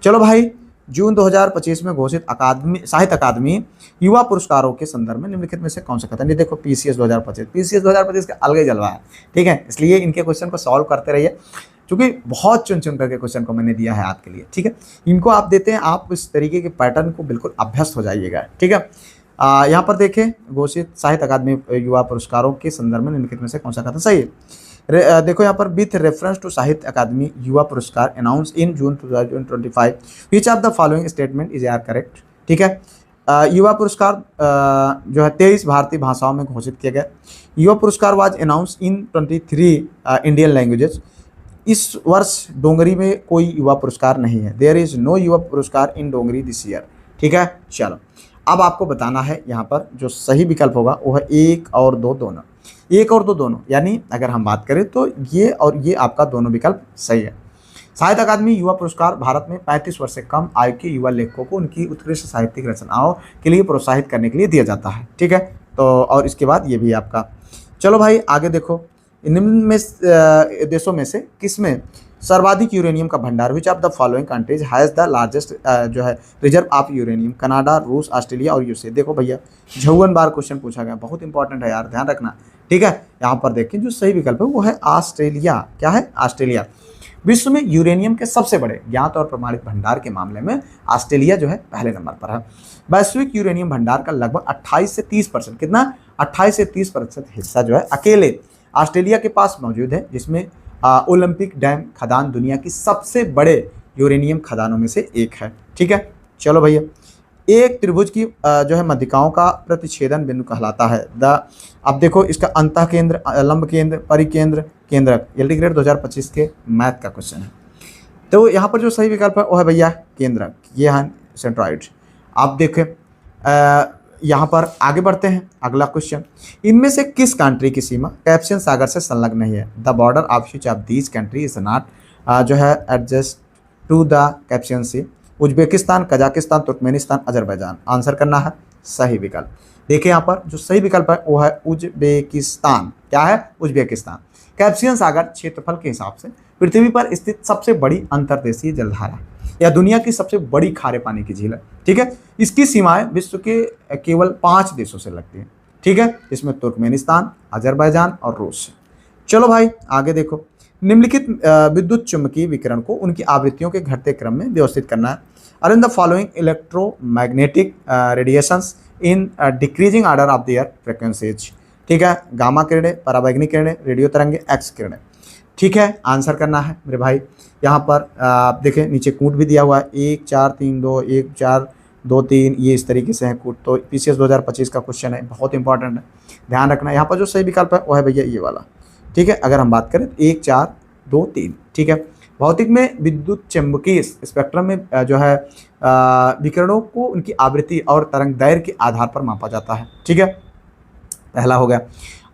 चलो भाई, जून 2025 में घोषित साहित्य अकादमी युवा पुरस्कारों के संदर्भ में निम्नलिखित में से कौन सा कथन, ये देखो पीसीएस 2025, पीसीएस 2025 का अलग ही जलवा है, ठीक है। इसलिए इनके क्वेश्चन को सॉल्व करते रहिए, क्योंकि बहुत चुन चुन करके क्वेश्चन को मैंने दिया है आपके लिए, ठीक है। इनको आप देते हैं, आप इस तरीके के पैटर्न को बिल्कुल अभ्यस्त हो जाइएगा, ठीक है। यहाँ पर देखें, घोषित साहित्य अकादमी युवा पुरस्कारों के संदर्भ में निम्नलिखित में से कौन सा कथन सही है। देखो यहाँ पर विथ रेफरेंस टू साहित्य Akademi Yuva Puraskar announce in June 2025 which of the following statement is are correct, ठीक है। युवा पुरस्कार जो है 23 भारतीय भाषाओं में घोषित किया गया। युवा पुरस्कार was announce in 23 Indian languages. इस वर्ष डोंगरी में कोई युवा पुरस्कार नहीं है, देयर इज नो युवा पुरस्कार इन डोंगरी दिस ईयर, ठीक है। चलो अब आपको बताना है यहाँ पर जो सही विकल्प होगा वो है 1 और 2 दोनों, 1 और 2 दोनों, यानी अगर हम बात करें तो ये और ये आपका दोनों विकल्प सही है। साहित्य अकादमी युवा पुरस्कार भारत में 35 वर्ष से कम आयु के युवा लेखकों को उनकी उत्कृष्ट साहित्यिक रचनाओं के लिए प्रोत्साहित करने के लिए दिया जाता है, ठीक है। तो और इसके बाद ये भी आपका, चलो भाई आगे देखो, निम्न में देशों में से किसमें सर्वाधिक यूरेनियम का भंडार, विच of the following countries has the largest जो है रिजर्व ऑफ यूरेनियम, कनाडा, रूस, ऑस्ट्रेलिया और यूएसए। देखो भैया 56 बार क्वेश्चन पूछा गया, बहुत इंपॉर्टेंट है यार, ध्यान रखना, ठीक है। यहाँ पर देखें जो सही विकल्प है वो है ऑस्ट्रेलिया। क्या है? ऑस्ट्रेलिया। विश्व में यूरेनियम के सबसे बड़े ज्ञात और प्रमाणित भंडार के मामले में ऑस्ट्रेलिया जो है पहले नंबर पर है। वैश्विक यूरेनियम भंडार का लगभग 28 से 30%, कितना 28 से 30% हिस्सा जो है अकेले ऑस्ट्रेलिया के पास मौजूद है, जिसमें ओलंपिक डैम खदान दुनिया की सबसे बड़े यूरेनियम खदानों में से एक है, ठीक है। चलो भैया, एक त्रिभुज की जो है मध्यिकाओं का प्रतिच्छेदन बिंदु कहलाता है अब देखो इसका अंतः केंद्र, लंब केंद्र, परिकेंद्र, केंद्रक। एलटी ग्रेड 2025 के मैथ का क्वेश्चन है। तो यहाँ पर जो सही विकल्प है वो है भैया केंद्रक, ये है सेंट्रॉइड। आप देखें यहाँ पर आगे बढ़ते हैं, अगला क्वेश्चन, इनमें से किस कंट्री की सीमा कैस्पियन सागर से संलग्न नहीं है? The border of which of these country is not जो है adjust to the Caspian sea? Uzbekistan, Kazakhstan, Turkmenistan, Azerbaijan. Answer करना है सही विकल्प। देखिए यहाँ पर जो सही विकल्प है वो है उज्बेकिस्तान। क्या है? उज्बेकिस्तान। कैस्पियन सागर क्षेत्रफल के हिसाब से पृथ्वी पर स्थित सबसे बड़ी अंतर्देशीय जलधारा या दुनिया की सबसे बड़ी खारे पानी की झील है, ठीक है। इसकी सीमाएं विश्व के केवल 5 देशों से लगती हैं, ठीक है, इसमें तुर्कमेनिस्तान, अजरबैजान और रूस। चलो भाई आगे देखो, निम्नलिखित विद्युत चुंबकीय विकिरण को उनकी आवृत्तियों के घटते क्रम में व्यवस्थित करना है। और in the following electromagnetic radiations in decreasing order of their frequencies, ठीक है। गामा किरणें, पराबैंगनी किरणें, रेडियो तरंगे, एक्स किरणें, ठीक है। आंसर करना है मेरे भाई। यहाँ पर आप देखें नीचे कूट भी दिया हुआ है, 1 4 3 2 1 4 2 3, ये इस तरीके से है कूट। तो पीसीएस 2025 का क्वेश्चन है, बहुत इंपॉर्टेंट है, ध्यान रखना। यहाँ पर जो सही विकल्प है वो है भैया ये वाला, ठीक है। अगर हम बात करें 1 4 2 3, ठीक है। भौतिक में विद्युत चुंबकीय स्पेक्ट्रम में जो है विकिरणों को उनकी आवृत्ति और तरंग दैर्घ्य के आधार पर मापा जाता है, ठीक है, पहला हो गया।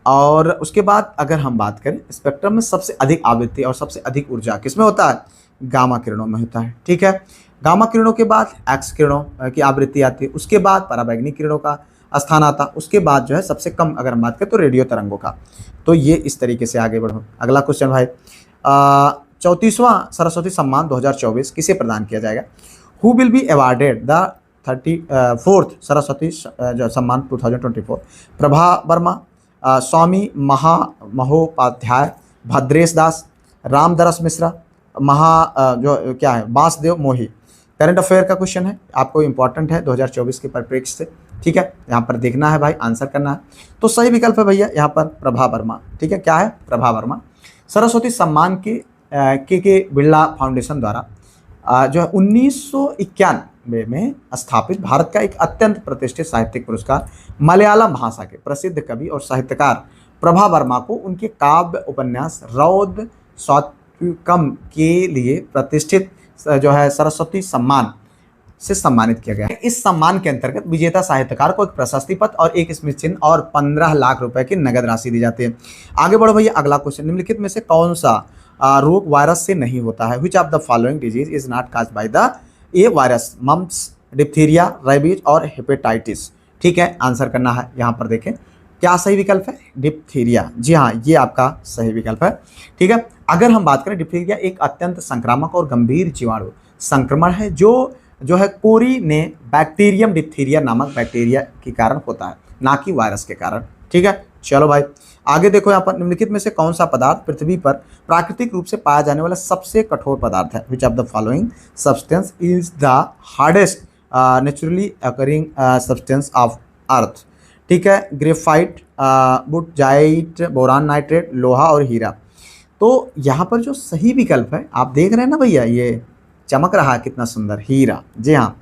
और उसके बाद अगर हम बात करें स्पेक्ट्रम में सबसे अधिक आवृत्ति और सबसे अधिक ऊर्जा किसमें होता है? गामा किरणों में होता है, ठीक है। गामा किरणों के बाद एक्स किरणों की आवृत्ति आती है, उसके बाद पराबैंगनी किरणों का स्थान आता, उसके बाद जो है सबसे कम अगर हम बात करें तो रेडियो तरंगों का। तो ये इस तरीके से आगे बढ़ो। अगला क्वेश्चन भाई, 34वां सरस्वती सम्मान 2024 किसे प्रदान किया जाएगा? Who will be awarded the 34th Saraswati जो सम्मान 2024? प्रभा वर्मा, स्वामी महोपाध्याय, भद्रेश दास, रामदरस मिश्रा, जो क्या है बांसदेव मोही। करंट अफेयर का क्वेश्चन है, आपको इंपॉर्टेंट है 2024 के परिप्रेक्ष्य से, ठीक है। यहाँ पर देखना है भाई, आंसर करना है। तो सही विकल्प है भैया यहाँ पर प्रभा वर्मा, ठीक है। क्या है? प्रभा वर्मा। सरस्वती सम्मान के बिरला फाउंडेशन द्वारा जो है 1991 में स्थापित भारत का एक अत्यंत प्रतिष्ठित साहित्यिक पुरस्कार मलयालम भाषा के प्रसिद्ध कवि और साहित्यकार प्रभा वर्मा को उनके काव्य उपन्यास रौद स्वात्विकम के लिए प्रतिष्ठित जो है सरस्वती सम्मान से सम्मानित किया गया है। इस सम्मान के अंतर्गत विजेता साहित्यकार को एक प्रशस्ति पत्र और एक स्मृति चिन्ह और 15 लाख रुपए की नगद राशि दी जाती है। आगे बढ़ो भैया, अगला क्वेश्चन, निम्नलिखित में से कौन सा रोग वायरस से नहीं होता है? Which of the following disease is not caused by the A virus? Mumps, diphtheria, rabies और हेपेटाइटिस, ठीक है। आंसर करना है, यहाँ पर देखें क्या सही विकल्प है? डिप्थीरिया। जी हाँ, ये आपका सही विकल्प है, ठीक है। अगर हम बात करें, डिप्थीरिया एक अत्यंत संक्रामक और गंभीर जीवाणु संक्रमण है जो जो है कोरी ने बैक्टीरियम डिप्थीरिया नामक बैक्टीरिया के कारण होता है, ना कि वायरस के कारण। ठीक है, चलो भाई आगे देखो। यहाँ पर निम्नलिखित में से कौन सा पदार्थ पृथ्वी पर प्राकृतिक रूप से पाया जाने वाला सबसे कठोर पदार्थ है? विच of the following substance is the hardest naturally occurring substance of earth? ठीक है, ग्रेफाइट, बुटजाइट, बोरान नाइट्रेट, लोहा और हीरा। तो यहाँ पर जो सही विकल्प है, आप देख रहे हैं ना भैया, ये चमक रहा है कितना सुंदर, हीरा। जी हाँ,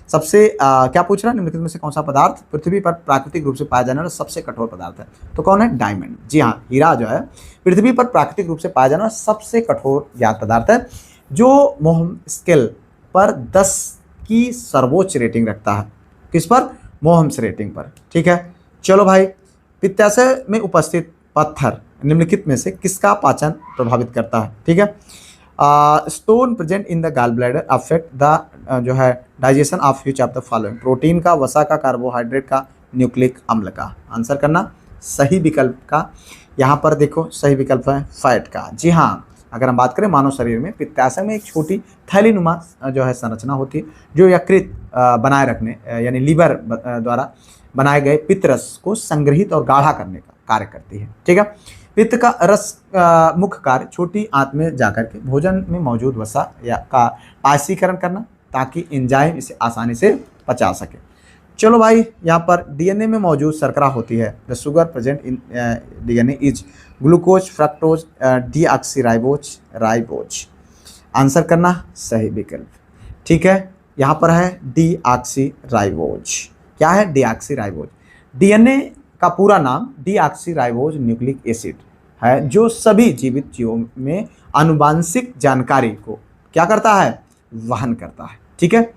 सबसे क्या पूछ रहा है? निम्नलिखित में से कौन सा पदार्थ पृथ्वी पर प्राकृतिक रूप से पाया जाने वाला सबसे कठोर पदार्थ है? तो कौन है? डायमंड। जी हाँ, हीरा जो है पृथ्वी पर प्राकृतिक रूप से पाया जाने वाला सबसे कठोर ज्ञात पदार्थ है, जो मोहम स्केल पर 10 की सर्वोच्च रेटिंग रखता है। किस पर? मोहम्स रेटिंग पर। ठीक है, चलो भाई, पित्ताशय में उपस्थित पत्थर निम्नलिखित में से किसका पाचन प्रभावित करता है? ठीक है, stone present in the gall bladder affect the जो है digestion of which of the following? Protein का, वसा का, कार्बोहाइड्रेट का, न्यूक्लिक अम्ल का? आंसर करना सही विकल्प का। यहाँ पर देखो सही विकल्प है फैट का। जी हाँ, अगर हम बात करें मानव शरीर में पित्ताशय में एक छोटी थैलीनुमा जो है संरचना होती है, जो यकृत बनाए रखने यानी लीवर द्वारा बनाए गए पित्तरस को संग्रहित और गाढ़ा करने का कार्य करती है। ठीक है, पित्त का रस मुख्य कार्य छोटी आंत में जाकर के भोजन में मौजूद वसा या का पाचीकरण करना, ताकि एंजाइम इसे आसानी से पचा सके। चलो भाई, यहाँ पर डीएनए में मौजूद शर्करा होती है। The sugar present in DNA is glucose, fructose, deoxyribose, ribose? Answer करना सही विकल्प। ठीक है, यहाँ पर है डीऑक्सीराइबोज। क्या है? डीऑक्सीराइबोज। डीएनए का पूरा नाम डीऑक्सीराइबोज न्यूक्लिक एसिड है, जो सभी जीवित जीवों में आनुवांशिक जानकारी को क्या करता है? वहन करता है। ठीक है,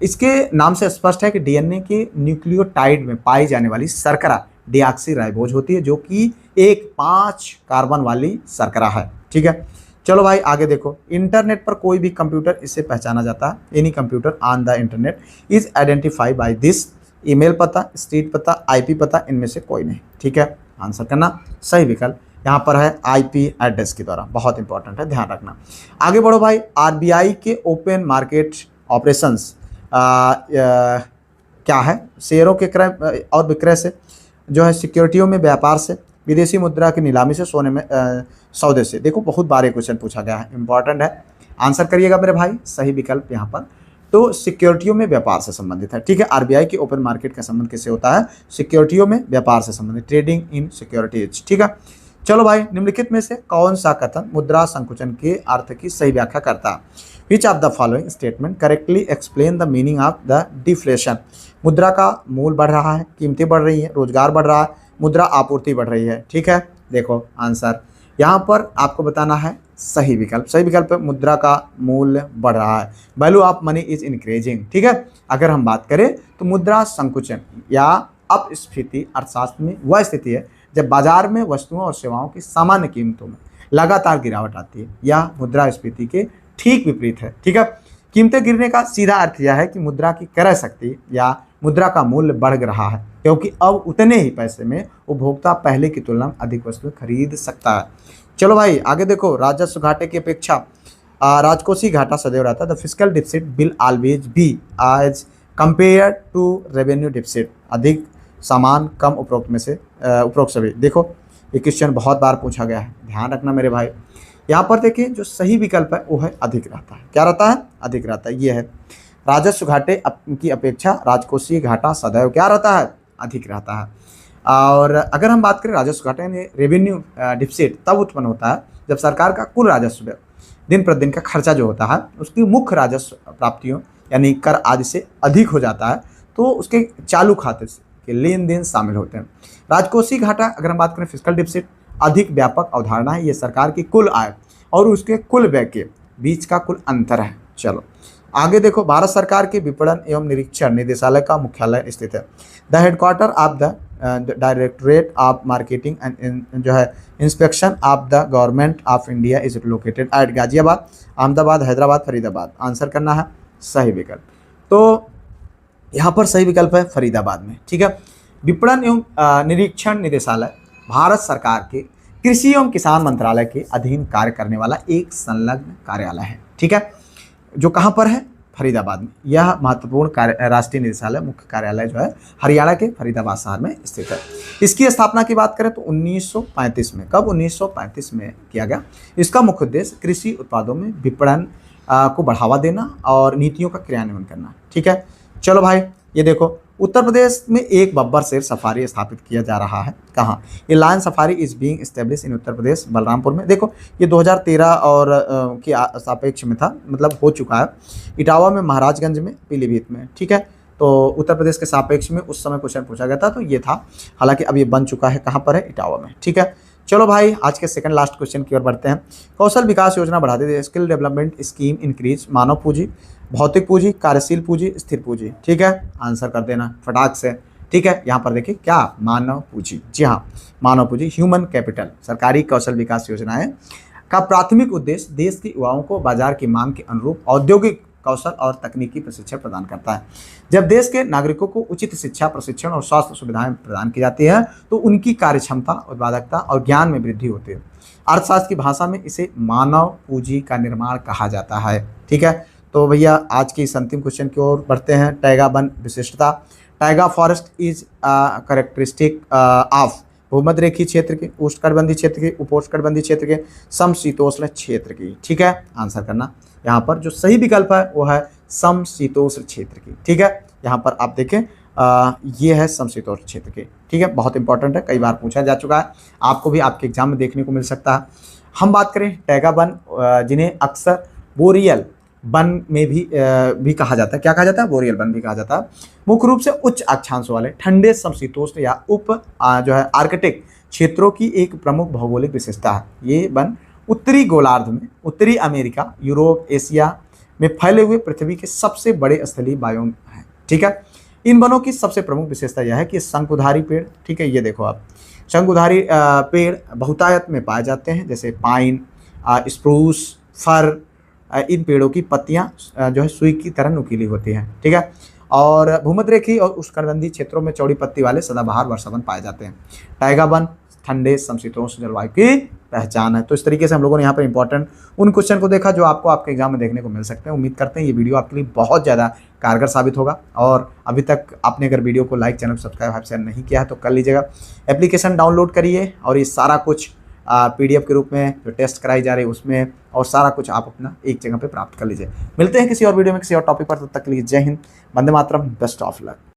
इसके नाम से स्पष्ट है कि डीएनए के न्यूक्लियोटाइड में पाई जाने वाली शर्करा डीऑक्सीराइबोज होती है, जो कि एक 5 कार्बन वाली शर्करा है। ठीक है, चलो भाई आगे देखो। इंटरनेट पर कोई भी कंप्यूटर इससे पहचाना जाता है। Any computer on the internet is identified by this? Email पता, स्ट्रीट पता, आईपी पता, इनमें से कोई नहीं। ठीक है, आंसर करना सही विकल्प यहाँ पर है आईपी एड्रेस के द्वारा। बहुत इंपॉर्टेंट है, ध्यान रखना। आगे बढ़ो भाई। आरबीआई के ओपन मार्केट ऑपरेशंस क्या है? शेयरों के क्रय और विक्रय से, जो है सिक्योरिटियों में व्यापार से, विदेशी मुद्रा की नीलामी से, सोने में सौदे से। देखो बहुत बार क्वेश्चन पूछा गया है, इंपॉर्टेंट है, आंसर करिएगा मेरे भाई। सही विकल्प यहाँ पर तो सिक्योरिटियों में व्यापार से संबंधित है। ठीक है, आरबीआई के ओपन मार्केट का संबंध किससे होता है? सिक्योरिटियों में व्यापार से संबंधित, ट्रेडिंग इन सिक्योरिटीज। ठीक है, चलो भाई, निम्नलिखित में से कौन सा कथन मुद्रा संकुचन के अर्थ की सही व्याख्या करता है? विच of the following statement correctly explain the meaning of the deflation? मुद्रा का मूल बढ़ रहा है, कीमतें बढ़ रही हैं, रोजगार बढ़ रहा है, मुद्रा आपूर्ति बढ़ रही है। ठीक है, देखो आंसर यहाँ पर आपको बताना है सही विकल्प। सही विकल्प है मुद्रा का मूल्य बढ़ रहा है, value of money is increasing. ठीक है, अगर हम बात करें तो मुद्रा संकुचन या अपस्फीति अर्थशास्त्र में वह स्थिति है जब बाजार में वस्तुओं और सेवाओं की सामान्य कीमतों में लगातार गिरावट आती है। यह मुद्रास्फीति के ठीक विपरीत है। ठीक है, कीमतें गिरने का सीधा अर्थ यह है कि मुद्रा की क्रय शक्ति या मुद्रा का मूल्य बढ़ रहा है, क्योंकि अब उतने ही पैसे में उपभोक्ता पहले की तुलना में अधिक वस्तुएं खरीद सकता है। चलो भाई आगे देखो। राजस्व घाटे की अपेक्षा राजकोषीय घाटा सदैव रहता है। The fiscal deficit will always be as compare to revenue deficit? अधिक, समान, कम, उपरोक्त में से उपरोक्त सभी। देखो ये क्वेश्चन बहुत बार पूछा गया है, ध्यान रखना मेरे भाई। यहाँ पर देखिए जो सही विकल्प है वो है अधिक रहता है। क्या रहता है? अधिक रहता है। ये है राजस्व घाटे की अपेक्षा राजकोषीय घाटा सदैव क्या रहता है? अधिक रहता है। और अगर हम बात करें राजस्व घाटे यानी रेवेन्यू डिफिसिट तब उत्पन्न होता है जब सरकार का कुल राजस्व दिन प्रतिदिन का खर्चा जो होता है उसकी मुख्य राजस्व प्राप्तियों यानी कर आदि से अधिक हो जाता है, तो उसके चालू खाते के लेन देन शामिल होते हैं। राजकोषीय घाटा अगर हम बात करें फिस्कल डिफिसिट अधिक व्यापक अवधारणा है। ये सरकार की कुल आय और उसके कुल व्यय के बीच का कुल अंतर है। चलो आगे देखो। भारत सरकार के विपणन एवं निरीक्षण निदेशालय का मुख्यालय स्थित है। The headquarter of the directorate of marketing and जो है inspection of the government of India is located at Ghaziabad, Ahmedabad, Hyderabad, Faridabad. Answer करना है सही विकल्प। तो यहाँ पर सही विकल्प है फरीदाबाद में। ठीक है, विपणन एवं निरीक्षण निदेशालय भारत सरकार के कृषि एवं किसान मंत्रालय के अधीन कार्य करने वाला एक संलग्न कार्यालय है। ठीक है, जो कहाँ पर है? फरीदाबाद में। यह महत्वपूर्ण राष्ट्रीय निदेशालय मुख्य कार्यालय जो है हरियाणा के फरीदाबाद शहर में स्थित है। इसकी स्थापना की बात करें तो 1935 में, कब 1935 में किया गया। इसका मुख्य उद्देश्य कृषि उत्पादों में विपणन को बढ़ावा देना और नीतियों का क्रियान्वयन करना। ठीक है, चलो भाई ये देखो, उत्तर प्रदेश में एक बब्बर शेर सफारी स्थापित किया जा रहा है। कहाँ? ये lion safari is being establish in Uttar Pradesh, Balrampur में। देखो ये 2013 और के सापेक्ष में था, मतलब हो चुका है। इटावा में, महाराजगंज में, पीलीभीत में। ठीक है, तो उत्तर प्रदेश के सापेक्ष में उस समय क्वेश्चन पूछा गया था, तो ये था। हालांकि अब ये बन चुका है, कहाँ पर है? इटावा में। ठीक है, चलो भाई आज के सेकंड लास्ट क्वेश्चन की ओर बढ़ते हैं। कौशल विकास योजना बढ़ाते थे, स्किल डेवलपमेंट स्कीम इंक्रीज मानव पूंजी, भौतिक पूंजी, कार्यशील पूंजी, स्थिर पूंजी। ठीक है, आंसर कर देना फटाक से। ठीक है, यहाँ पर देखिए क्या, मानव पूंजी। जी हाँ, मानव पूंजी, ह्यूमन कैपिटल। सरकारी कौशल विकास योजनाएं का प्राथमिक उद्देश्य देश के युवाओं को बाजार की मांग के अनुरूप औद्योगिक कौशल और तकनीकी प्रशिक्षण प्रदान करता है। जब देश के नागरिकों को उचित शिक्षा, प्रशिक्षण और स्वास्थ्य सुविधाएं प्रदान की जाती है तो उनकी कार्यक्षमता, उत्पादकता और ज्ञान में वृद्धि होती है। अर्थशास्त्र की भाषा में इसे मानव पूंजी का निर्माण कहा जाता है। ठीक है, तो भैया आज के इस अंतिम क्वेश्चन की ओर बढ़ते हैं। टैगा वन विशिष्टता। Taiga forest is characteristic of भूमध्य रेखीय क्षेत्र के, उष्णकटिबंधीय क्षेत्र के, उपोष्णकटिबंधीय क्षेत्र के, समशीतोष्ण क्षेत्र की। ठीक है, आंसर करना। यहाँ पर जो सही विकल्प है वो है समशीतोष्ण क्षेत्र की। ठीक है, यहाँ पर आप देखें ये है समशीतोष्ण क्षेत्र की। ठीक है, बहुत इंपॉर्टेंट है, कई बार पूछा जा चुका है, आपको भी आपके एग्जाम में देखने को मिल सकता है। हम बात करें टैगा वन, जिन्हें अक्सर बोरियल वन में भी कहा जाता है। क्या कहा जाता है? बोरियल वन भी कहा जाता है। मुख्य रूप से उच्च अक्षांशों वाले ठंडे समशीतोष्ण या जो है आर्कटिक क्षेत्रों की एक प्रमुख भौगोलिक विशेषता है। ये वन उत्तरी गोलार्ध में, उत्तरी अमेरिका, यूरोप, एशिया में फैले हुए पृथ्वी के सबसे बड़े स्थलीय बायोम हैं। ठीक है, इन वनों की सबसे प्रमुख विशेषता यह है कि शंकुधारी पेड़, ठीक है, ये देखो आप, शंकुधारी पेड़ बहुतायत में पाए जाते हैं, जैसे पाइन, स्प्रूस, फर। इन पेड़ों की पत्तियां जो है सुई की तरह नुकीली होती हैं। ठीक है, और भूमध्य रेखीय और उष्णकटिबंधीय क्षेत्रों में चौड़ी पत्ती वाले सदाबहार वर्षावन पाए जाते हैं। टैगा वन ठंडे समशीतोष्ण जलवायु की पहचान है। तो इस तरीके से हम लोगों ने यहाँ पर इंपॉर्टेंट उन क्वेश्चन को देखा जो आपको आपके एग्जाम में देखने को मिल सकते हैं। उम्मीद करते हैं ये वीडियो आपके लिए बहुत ज़्यादा कारगर साबित होगा। और अभी तक आपने अगर वीडियो को लाइक, चैनल सब्सक्राइब, शेयर नहीं किया है तो कर लीजिएगा। एप्लीकेशन डाउनलोड करिए और ये सारा कुछ PDF के रूप में जो टेस्ट कराई जा रही है उसमें, और सारा कुछ आप अपना एक जगह पे प्राप्त कर लीजिए। मिलते हैं किसी और वीडियो में किसी और टॉपिक पर, तब तक के लिए जय Hind, Vande Mataram, best of luck.